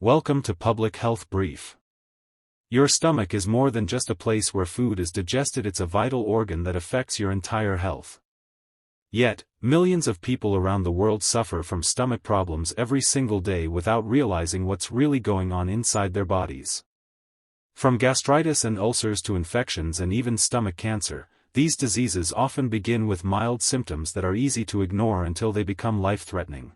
Welcome to Public Health Brief. Your stomach is more than just a place where food is digested, it's a vital organ that affects your entire health. Yet, millions of people around the world suffer from stomach problems every single day without realizing what's really going on inside their bodies. From gastritis and ulcers to infections and even stomach cancer, these diseases often begin with mild symptoms that are easy to ignore until they become life-threatening.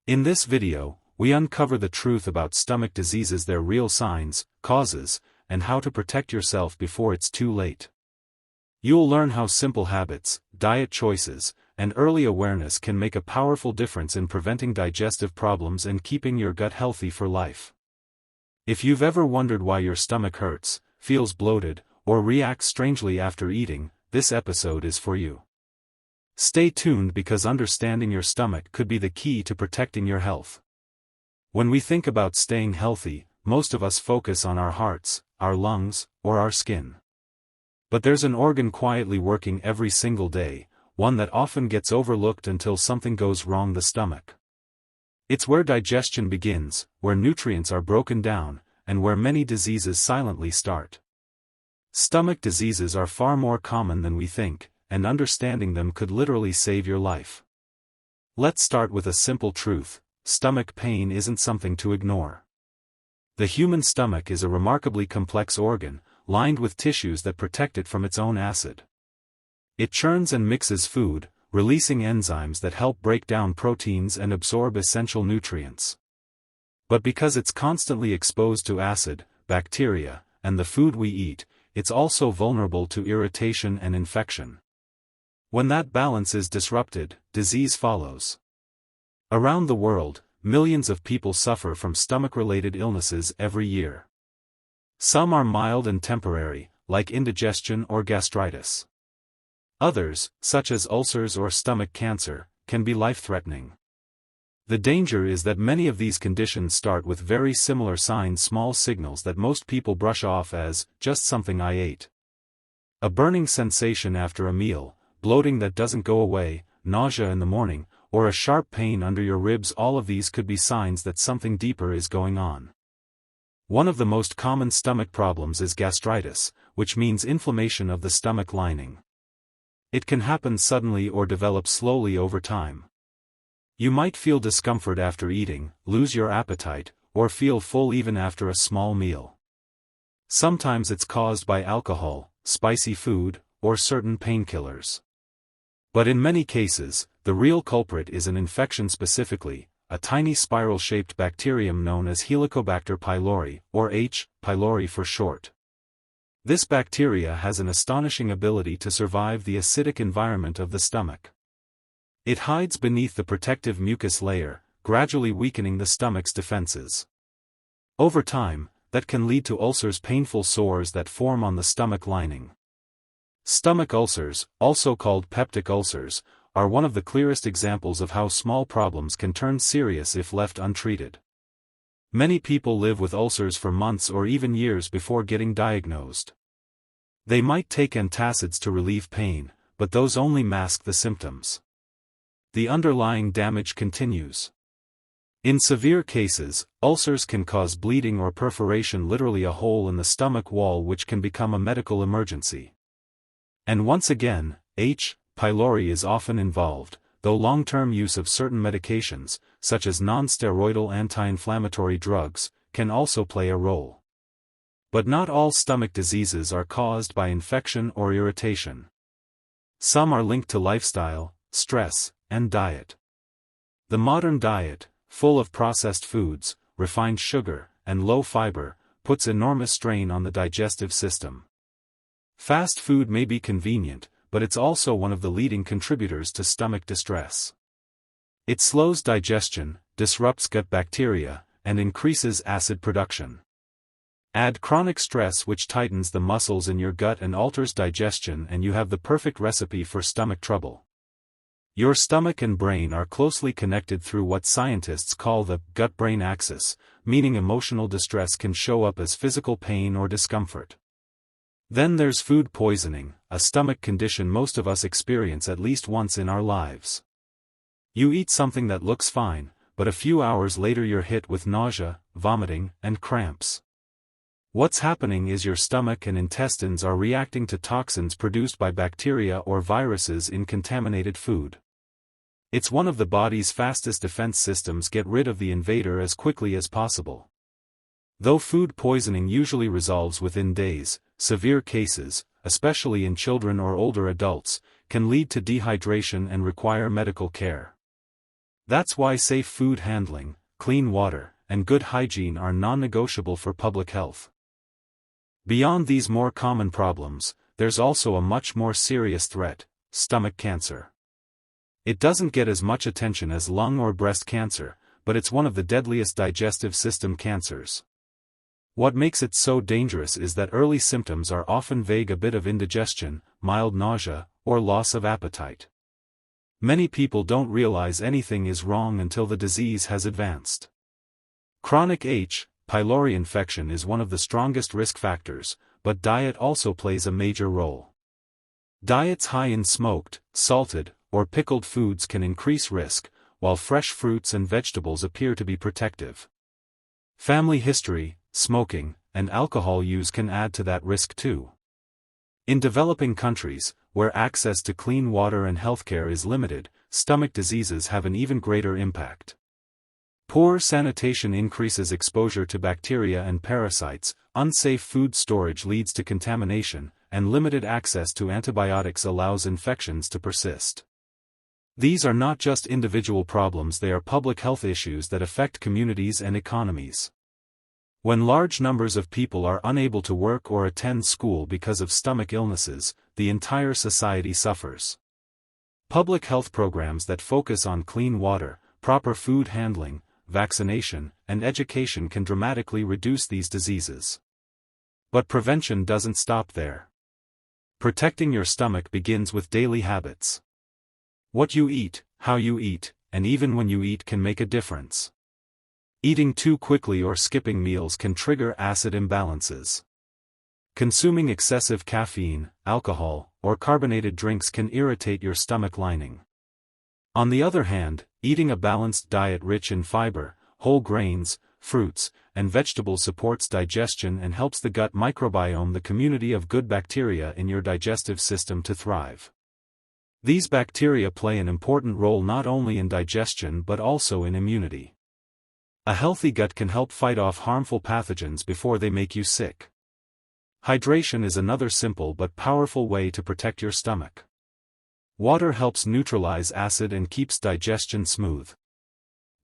In this video, we uncover the truth about stomach diseases, their real signs, causes, and how to protect yourself before it's too late. You'll learn how simple habits, diet choices, and early awareness can make a powerful difference in preventing digestive problems and keeping your gut healthy for life. If you've ever wondered why your stomach hurts, feels bloated, or reacts strangely after eating, this episode is for you. Stay tuned because understanding your stomach could be the key to protecting your health. When we think about staying healthy, most of us focus on our hearts, our lungs, or our skin. But there's an organ quietly working every single day, one that often gets overlooked until something goes wrong: the stomach. It's where digestion begins, where nutrients are broken down, and where many diseases silently start. Stomach diseases are far more common than we think, and understanding them could literally save your life. Let's start with a simple truth: stomach pain isn't something to ignore. The human stomach is a remarkably complex organ, lined with tissues that protect it from its own acid. It churns and mixes food, releasing enzymes that help break down proteins and absorb essential nutrients. But because it's constantly exposed to acid, bacteria, and the food we eat, it's also vulnerable to irritation and infection. When that balance is disrupted, disease follows. Around the world, millions of people suffer from stomach-related illnesses every year. Some are mild and temporary, like indigestion or gastritis. Others, such as ulcers or stomach cancer, can be life-threatening. The danger is that many of these conditions start with very similar signs, small signals that most people brush off as just something I ate. A burning sensation after a meal, bloating that doesn't go away, nausea in the morning, or a sharp pain under your ribs. All of these could be signs that something deeper is going on. One of the most common stomach problems is gastritis, which means inflammation of the stomach lining. It can happen suddenly or develop slowly over time. You might feel discomfort after eating, lose your appetite, or feel full even after a small meal. Sometimes it's caused by alcohol, spicy food, or certain painkillers. But in many cases, the real culprit is an infection, specifically a tiny spiral-shaped bacterium known as Helicobacter pylori, or H. pylori for short. This bacteria has an astonishing ability to survive the acidic environment of the stomach. It hides beneath the protective mucus layer, gradually weakening the stomach's defenses. Over time, that can lead to ulcers, painful sores that form on the stomach lining. Stomach ulcers, also called peptic ulcers, are one of the clearest examples of how small problems can turn serious if left untreated. Many people live with ulcers for months or even years before getting diagnosed. They might take antacids to relieve pain, but those only mask the symptoms. The underlying damage continues. In severe cases, ulcers can cause bleeding or perforation, literally a hole in the stomach wall, which can become a medical emergency. And once again, H. pylori is often involved, though long-term use of certain medications, such as non-steroidal anti-inflammatory drugs, can also play a role. But not all stomach diseases are caused by infection or irritation. Some are linked to lifestyle, stress, and diet. The modern diet, full of processed foods, refined sugar, and low fiber, puts enormous strain on the digestive system. Fast food may be convenient, but it's also one of the leading contributors to stomach distress. It slows digestion, disrupts gut bacteria, and increases acid production. Add chronic stress, which tightens the muscles in your gut and alters digestion, and you have the perfect recipe for stomach trouble. Your stomach and brain are closely connected through what scientists call the gut-brain axis, meaning emotional distress can show up as physical pain or discomfort. Then there's food poisoning, a stomach condition most of us experience at least once in our lives. You eat something that looks fine, but a few hours later you're hit with nausea, vomiting, and cramps. What's happening is your stomach and intestines are reacting to toxins produced by bacteria or viruses in contaminated food. It's one of the body's fastest defense systems: get rid of the invader as quickly as possible. Though food poisoning usually resolves within days, severe cases, especially in children or older adults, can lead to dehydration and require medical care. That's why safe food handling, clean water, and good hygiene are non-negotiable for public health. Beyond these more common problems, there's also a much more serious threat: stomach cancer. It doesn't get as much attention as lung or breast cancer, but it's one of the deadliest digestive system cancers. What makes it so dangerous is that early symptoms are often vague: a bit of indigestion, mild nausea, or loss of appetite. Many people don't realize anything is wrong until the disease has advanced. Chronic H. pylori infection is one of the strongest risk factors, but diet also plays a major role. Diets high in smoked, salted, or pickled foods can increase risk, while fresh fruits and vegetables appear to be protective. Family history, smoking, and alcohol use can add to that risk too. In developing countries, where access to clean water and healthcare is limited, stomach diseases have an even greater impact. Poor sanitation increases exposure to bacteria and parasites, unsafe food storage leads to contamination, and limited access to antibiotics allows infections to persist. These are not just individual problems, they are public health issues that affect communities and economies. When large numbers of people are unable to work or attend school because of stomach illnesses, the entire society suffers. Public health programs that focus on clean water, proper food handling, vaccination, and education can dramatically reduce these diseases. But prevention doesn't stop there. Protecting your stomach begins with daily habits. What you eat, how you eat, and even when you eat can make a difference. Eating too quickly or skipping meals can trigger acid imbalances. Consuming excessive caffeine, alcohol, or carbonated drinks can irritate your stomach lining. On the other hand, eating a balanced diet rich in fiber, whole grains, fruits, and vegetables supports digestion and helps the gut microbiome, the community of good bacteria in your digestive system, to thrive. These bacteria play an important role not only in digestion but also in immunity. A healthy gut can help fight off harmful pathogens before they make you sick. Hydration is another simple but powerful way to protect your stomach. Water helps neutralize acid and keeps digestion smooth.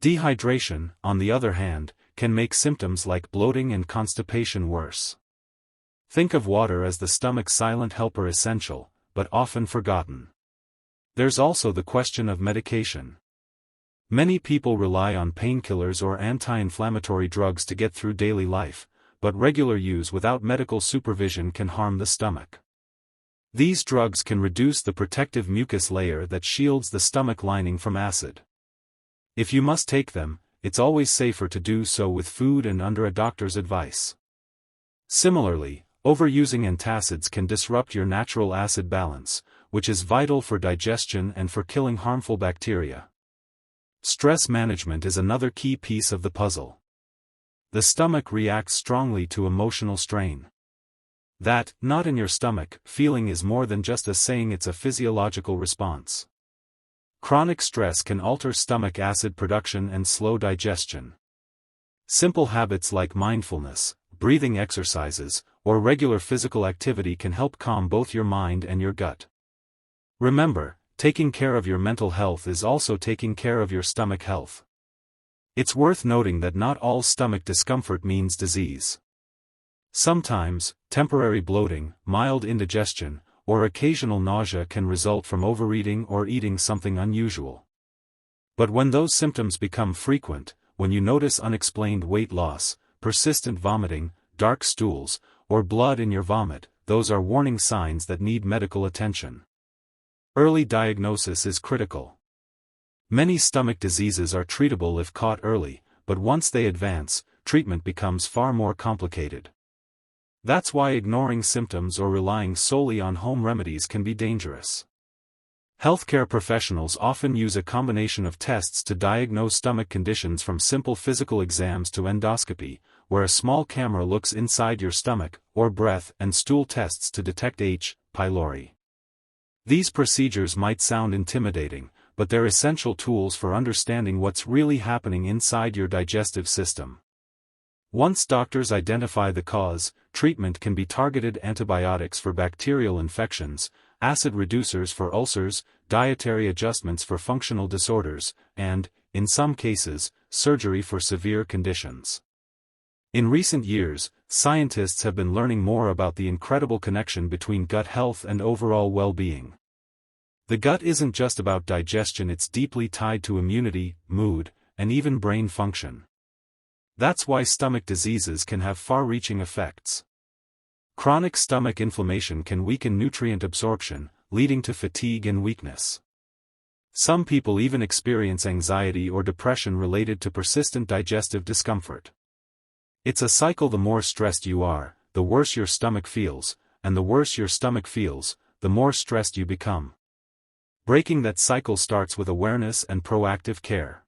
Dehydration, on the other hand, can make symptoms like bloating and constipation worse. Think of water as the stomach's silent helper, essential, but often forgotten. There's also the question of medication. Many people rely on painkillers or anti-inflammatory drugs to get through daily life, but regular use without medical supervision can harm the stomach. These drugs can reduce the protective mucus layer that shields the stomach lining from acid. If you must take them, it's always safer to do so with food and under a doctor's advice. Similarly, overusing antacids can disrupt your natural acid balance, which is vital for digestion and for killing harmful bacteria. Stress management is another key piece of the puzzle. The stomach reacts strongly to emotional strain. That "knot in your stomach" feeling is more than just a saying, it's a physiological response. Chronic stress can alter stomach acid production and slow digestion. Simple habits like mindfulness, breathing exercises, or regular physical activity can help calm both your mind and your gut. Remember, taking care of your mental health is also taking care of your stomach health. It's worth noting that not all stomach discomfort means disease. Sometimes, temporary bloating, mild indigestion, or occasional nausea can result from overeating or eating something unusual. But when those symptoms become frequent, when you notice unexplained weight loss, persistent vomiting, dark stools, or blood in your vomit, those are warning signs that need medical attention. Early diagnosis is critical. Many stomach diseases are treatable if caught early, but once they advance, treatment becomes far more complicated. That's why ignoring symptoms or relying solely on home remedies can be dangerous. Healthcare professionals often use a combination of tests to diagnose stomach conditions, from simple physical exams to endoscopy, where a small camera looks inside your stomach, or breath and stool tests to detect H. pylori. These procedures might sound intimidating, but they're essential tools for understanding what's really happening inside your digestive system. Once doctors identify the cause, treatment can be targeted antibiotics for bacterial infections, acid reducers for ulcers, dietary adjustments for functional disorders, and, in some cases, surgery for severe conditions. In recent years, scientists have been learning more about the incredible connection between gut health and overall well-being. The gut isn't just about digestion, it's deeply tied to immunity, mood, and even brain function. That's why stomach diseases can have far-reaching effects. Chronic stomach inflammation can weaken nutrient absorption, leading to fatigue and weakness. Some people even experience anxiety or depression related to persistent digestive discomfort. It's a cycle: the more stressed you are, the worse your stomach feels, and the worse your stomach feels, the more stressed you become. Breaking that cycle starts with awareness and proactive care.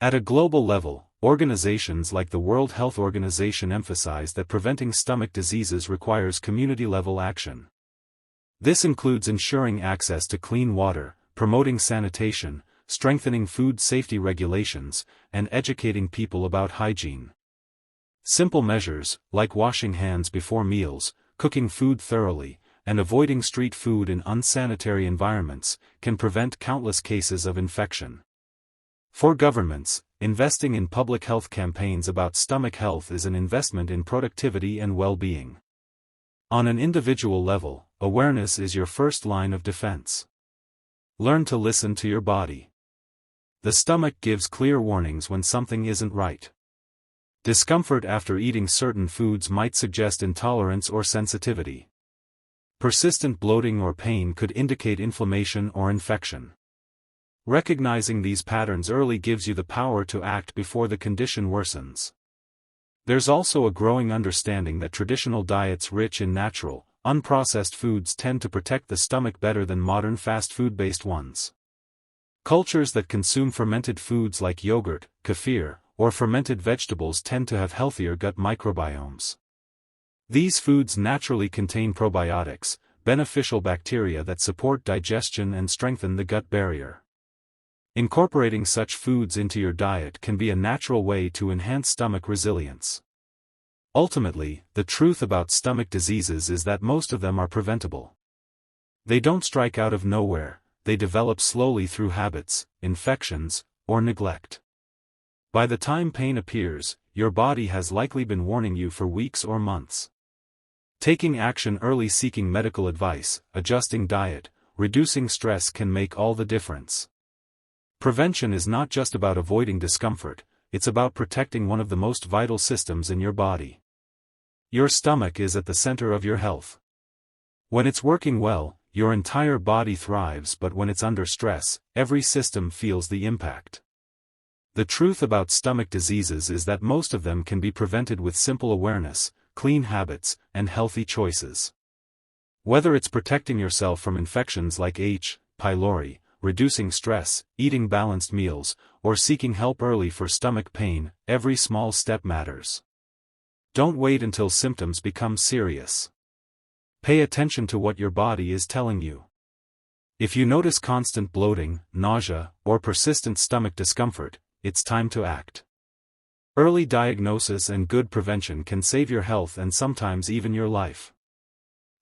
At a global level, organizations like the World Health Organization emphasize that preventing stomach diseases requires community-level action. This includes ensuring access to clean water, promoting sanitation, strengthening food safety regulations, and educating people about hygiene. Simple measures, like washing hands before meals, cooking food thoroughly, and avoiding street food in unsanitary environments, can prevent countless cases of infection. For governments, investing in public health campaigns about stomach health is an investment in productivity and well-being. On an individual level, awareness is your first line of defense. Learn to listen to your body. The stomach gives clear warnings when something isn't right. Discomfort after eating certain foods might suggest intolerance or sensitivity. Persistent bloating or pain could indicate inflammation or infection. Recognizing these patterns early gives you the power to act before the condition worsens. There's also a growing understanding that traditional diets rich in natural, unprocessed foods tend to protect the stomach better than modern fast food-based ones. Cultures that consume fermented foods like yogurt, kefir, or fermented vegetables tend to have healthier gut microbiomes. These foods naturally contain probiotics, beneficial bacteria that support digestion and strengthen the gut barrier. Incorporating such foods into your diet can be a natural way to enhance stomach resilience. Ultimately, the truth about stomach diseases is that most of them are preventable. They don't strike out of nowhere, they develop slowly through habits, infections, or neglect. By the time pain appears, your body has likely been warning you for weeks or months. Taking action early, seeking medical advice, adjusting diet, reducing stress can make all the difference. Prevention is not just about avoiding discomfort, it's about protecting one of the most vital systems in your body. Your stomach is at the center of your health. When it's working well, your entire body thrives, but when it's under stress, every system feels the impact. The truth about stomach diseases is that most of them can be prevented with simple awareness, clean habits, and healthy choices. Whether it's protecting yourself from infections like H. pylori, reducing stress, eating balanced meals, or seeking help early for stomach pain, every small step matters. Don't wait until symptoms become serious. Pay attention to what your body is telling you. If you notice constant bloating, nausea, or persistent stomach discomfort, it's time to act. Early diagnosis and good prevention can save your health and sometimes even your life.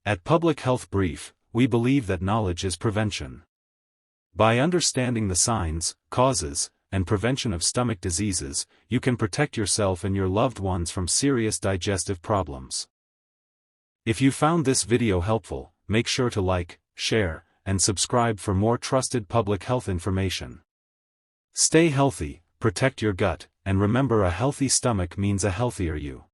At Public Health Brief, we believe that knowledge is prevention. By understanding the signs, causes, and prevention of stomach diseases, you can protect yourself and your loved ones from serious digestive problems. If you found this video helpful, make sure to like, share, and subscribe for more trusted public health information. Stay healthy, protect your gut, and remember, a healthy stomach means a healthier you.